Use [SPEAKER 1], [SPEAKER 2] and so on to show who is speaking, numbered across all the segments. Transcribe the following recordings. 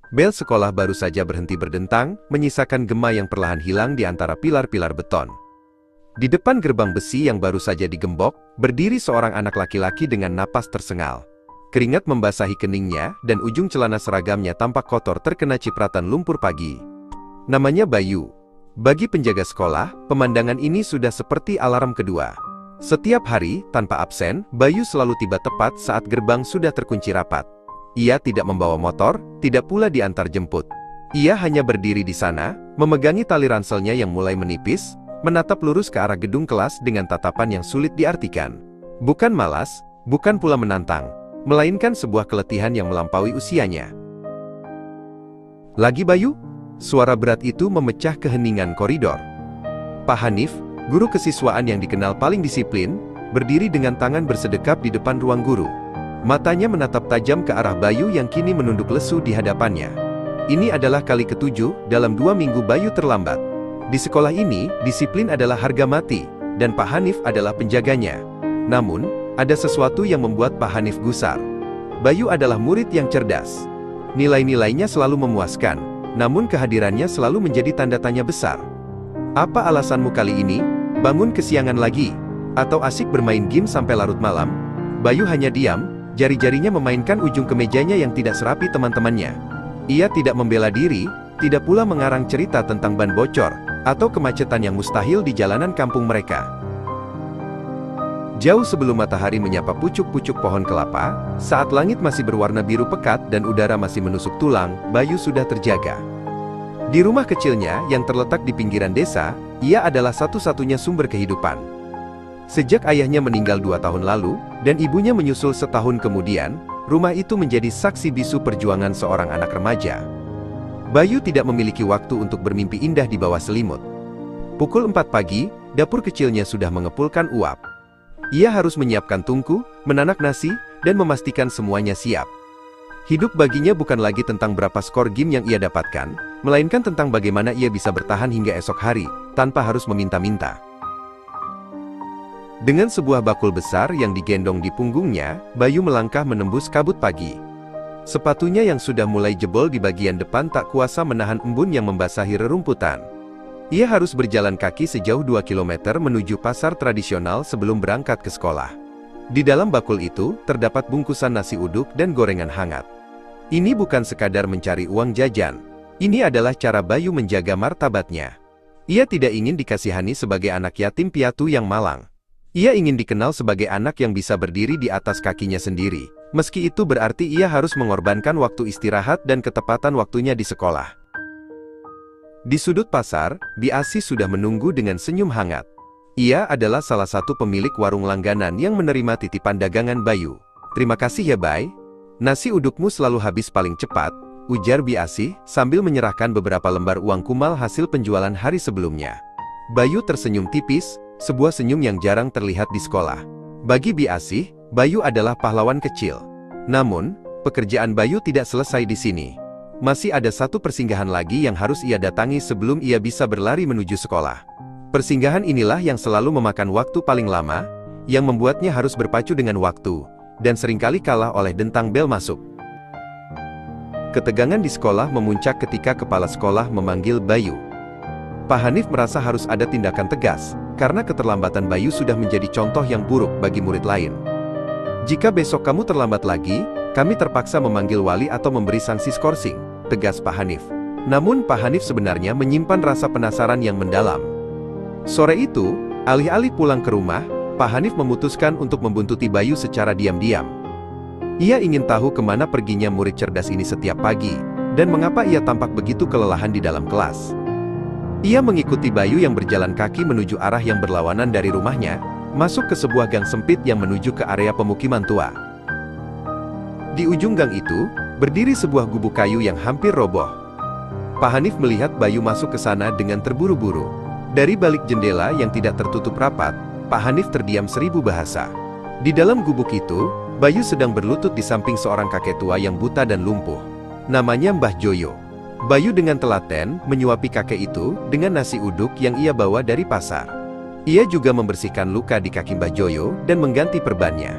[SPEAKER 1] Bel sekolah baru saja berhenti berdentang, menyisakan gema yang perlahan hilang di antara pilar-pilar beton. Di depan gerbang besi yang baru saja digembok, berdiri seorang anak laki-laki dengan napas tersengal. Keringat membasahi keningnya, dan ujung celana seragamnya tampak kotor terkena cipratan lumpur pagi. Namanya Bayu. Bagi penjaga sekolah, pemandangan ini sudah seperti alarm kedua. Setiap hari, tanpa absen, Bayu selalu tiba tepat saat gerbang sudah terkunci rapat. Ia tidak membawa motor, tidak pula diantar jemput. Ia hanya berdiri di sana, memegangi tali ranselnya yang mulai menipis, menatap lurus ke arah gedung kelas dengan tatapan yang sulit diartikan. Bukan malas, bukan pula menantang, melainkan sebuah keletihan yang melampaui usianya. "Lagi Bayu?" Suara berat itu memecah keheningan koridor. Pak Hanif, guru kesiswaan yang dikenal paling disiplin, berdiri dengan tangan bersedekap di depan ruang guru. Matanya menatap tajam ke arah Bayu yang kini menunduk lesu di hadapannya. Ini adalah kali ke-7 dalam 2 minggu Bayu terlambat. Di sekolah ini, disiplin adalah harga mati, dan Pak Hanif adalah penjaganya. Namun, ada sesuatu yang membuat Pak Hanif gusar. Bayu adalah murid yang cerdas. Nilai-nilainya selalu memuaskan. Namun kehadirannya selalu menjadi tanda tanya besar. "Apa alasanmu kali ini? Bangun kesiangan lagi? Atau asik bermain game sampai larut malam?" Bayu hanya diam, jari-jarinya memainkan ujung kemejanya yang tidak serapi teman-temannya. Ia tidak membela diri, tidak pula mengarang cerita tentang ban bocor, atau kemacetan yang mustahil di jalanan kampung mereka. Jauh sebelum matahari menyapa pucuk-pucuk pohon kelapa, saat langit masih berwarna biru pekat dan udara masih menusuk tulang, Bayu sudah terjaga. Di rumah kecilnya yang terletak di pinggiran desa, ia adalah satu-satunya sumber kehidupan. Sejak ayahnya meninggal 2 tahun lalu, dan ibunya menyusul setahun kemudian, rumah itu menjadi saksi bisu perjuangan seorang anak remaja. Bayu tidak memiliki waktu untuk bermimpi indah di bawah selimut. Pukul 4 pagi, dapur kecilnya sudah mengepulkan uap. Ia harus menyiapkan tungku, menanak nasi, dan memastikan semuanya siap. Hidup baginya bukan lagi tentang berapa skor game yang ia dapatkan, melainkan tentang bagaimana ia bisa bertahan hingga esok hari, tanpa harus meminta-minta. Dengan sebuah bakul besar yang digendong di punggungnya, Bayu melangkah menembus kabut pagi. Sepatunya yang sudah mulai jebol di bagian depan tak kuasa menahan embun yang membasahi rerumputan. Ia harus berjalan kaki sejauh 2 km menuju pasar tradisional sebelum berangkat ke sekolah. Di dalam bakul itu, terdapat bungkusan nasi uduk dan gorengan hangat. Ini bukan sekadar mencari uang jajan. Ini adalah cara Bayu menjaga martabatnya. Ia tidak ingin dikasihani sebagai anak yatim piatu yang malang. Ia ingin dikenal sebagai anak yang bisa berdiri di atas kakinya sendiri, meski itu berarti ia harus mengorbankan waktu istirahat dan ketepatan waktunya di sekolah. Di sudut pasar, Bi Asih sudah menunggu dengan senyum hangat. Ia adalah salah satu pemilik warung langganan yang menerima titipan dagangan Bayu. "Terima kasih ya Bay. Nasi udukmu selalu habis paling cepat," ujar Bi Asih, sambil menyerahkan beberapa lembar uang kumal hasil penjualan hari sebelumnya. Bayu tersenyum tipis, sebuah senyum yang jarang terlihat di sekolah. Bagi Bi Asih, Bayu adalah pahlawan kecil. Namun, pekerjaan Bayu tidak selesai di sini. Masih ada satu persinggahan lagi yang harus ia datangi sebelum ia bisa berlari menuju sekolah. Persinggahan inilah yang selalu memakan waktu paling lama, yang membuatnya harus berpacu dengan waktu, dan seringkali kalah oleh dentang bel masuk. Ketegangan di sekolah memuncak ketika kepala sekolah memanggil Bayu. Pak Hanif merasa harus ada tindakan tegas, karena keterlambatan Bayu sudah menjadi contoh yang buruk bagi murid lain. "Jika besok kamu terlambat lagi, kami terpaksa memanggil wali atau memberi sanksi skorsing," tegas Pak Hanif. Namun Pak Hanif sebenarnya menyimpan rasa penasaran yang mendalam. Sore itu, alih-alih pulang ke rumah, Pak Hanif memutuskan untuk membuntuti Bayu secara diam-diam. Ia ingin tahu kemana perginya murid cerdas ini setiap pagi, dan mengapa ia tampak begitu kelelahan di dalam kelas. Ia mengikuti Bayu yang berjalan kaki menuju arah yang berlawanan dari rumahnya, masuk ke sebuah gang sempit yang menuju ke area pemukiman tua. Di ujung gang itu, berdiri sebuah gubuk kayu yang hampir roboh. Pak Hanif melihat Bayu masuk ke sana dengan terburu-buru. Dari balik jendela yang tidak tertutup rapat, Pak Hanif terdiam 1000 bahasa. Di dalam gubuk itu, Bayu sedang berlutut di samping seorang kakek tua yang buta dan lumpuh. Namanya Mbah Joyo. Bayu dengan telaten menyuapi kakek itu dengan nasi uduk yang ia bawa dari pasar. Ia juga membersihkan luka di kaki Mbah Joyo dan mengganti perbannya.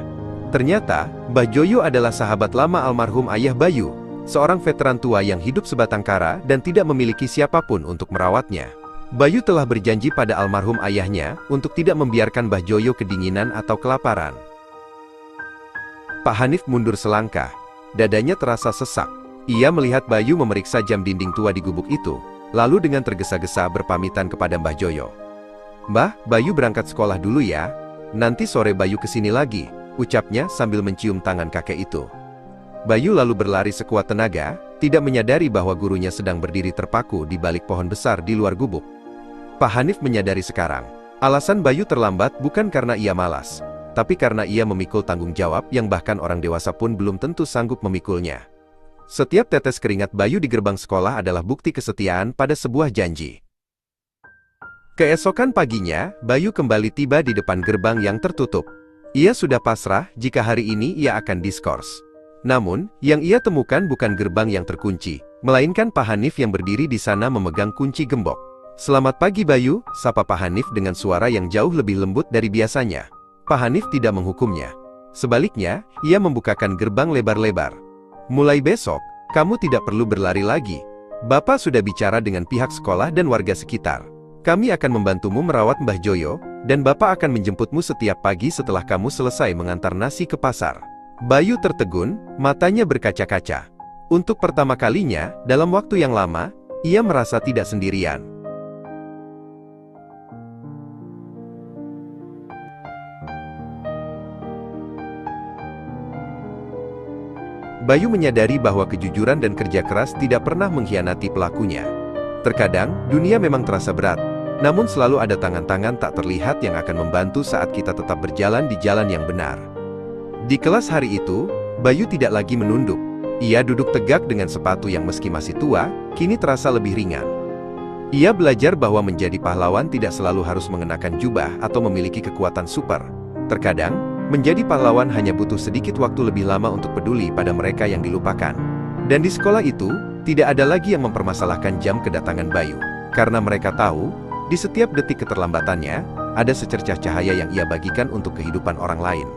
[SPEAKER 1] Ternyata, Mbah Joyo adalah sahabat lama almarhum ayah Bayu. seorang veteran tua yang hidup sebatang kara dan tidak memiliki siapapun untuk merawatnya. Bayu telah berjanji pada almarhum ayahnya untuk tidak membiarkan Mbah Joyo kedinginan atau kelaparan. Pak Hanif mundur selangkah. Dadanya terasa sesak. Ia melihat Bayu memeriksa jam dinding tua di gubuk itu, lalu dengan tergesa-gesa berpamitan kepada Mbah Joyo. "Mbah, Bayu berangkat sekolah dulu ya. Nanti sore Bayu kesini lagi," ucapnya sambil mencium tangan kakek itu. Bayu lalu berlari sekuat tenaga, tidak menyadari bahwa gurunya sedang berdiri terpaku di balik pohon besar di luar gubuk. Pak Hanif menyadari sekarang, alasan Bayu terlambat bukan karena ia malas, tapi karena ia memikul tanggung jawab yang bahkan orang dewasa pun belum tentu sanggup memikulnya. Setiap tetes keringat Bayu di gerbang sekolah adalah bukti kesetiaan pada sebuah janji. Keesokan paginya, Bayu kembali tiba di depan gerbang yang tertutup. Ia sudah pasrah jika hari ini ia akan diskors. Namun, yang ia temukan bukan gerbang yang terkunci, melainkan Pak Hanif yang berdiri di sana memegang kunci gembok. "Selamat pagi Bayu," sapa Pak Hanif dengan suara yang jauh lebih lembut dari biasanya. Pak Hanif tidak menghukumnya. Sebaliknya, ia membukakan gerbang lebar-lebar. "Mulai besok, kamu tidak perlu berlari lagi. Bapak sudah bicara dengan pihak sekolah dan warga sekitar. Kami akan membantumu merawat Mbah Joyo, dan Bapak akan menjemputmu setiap pagi setelah kamu selesai mengantar nasi ke pasar." Bayu tertegun, matanya berkaca-kaca. Untuk pertama kalinya, dalam waktu yang lama, ia merasa tidak sendirian. Bayu menyadari bahwa kejujuran dan kerja keras tidak pernah mengkhianati pelakunya. Terkadang, dunia memang terasa berat, namun selalu ada tangan-tangan tak terlihat yang akan membantu saat kita tetap berjalan di jalan yang benar. Di kelas hari itu, Bayu tidak lagi menunduk. Ia duduk tegak dengan sepatu yang meski masih tua, kini terasa lebih ringan. Ia belajar bahwa menjadi pahlawan tidak selalu harus mengenakan jubah atau memiliki kekuatan super. Terkadang, menjadi pahlawan hanya butuh sedikit waktu lebih lama untuk peduli pada mereka yang dilupakan. Dan di sekolah itu, tidak ada lagi yang mempermasalahkan jam kedatangan Bayu. Karena mereka tahu, di setiap detik keterlambatannya, ada secercah cahaya yang ia bagikan untuk kehidupan orang lain.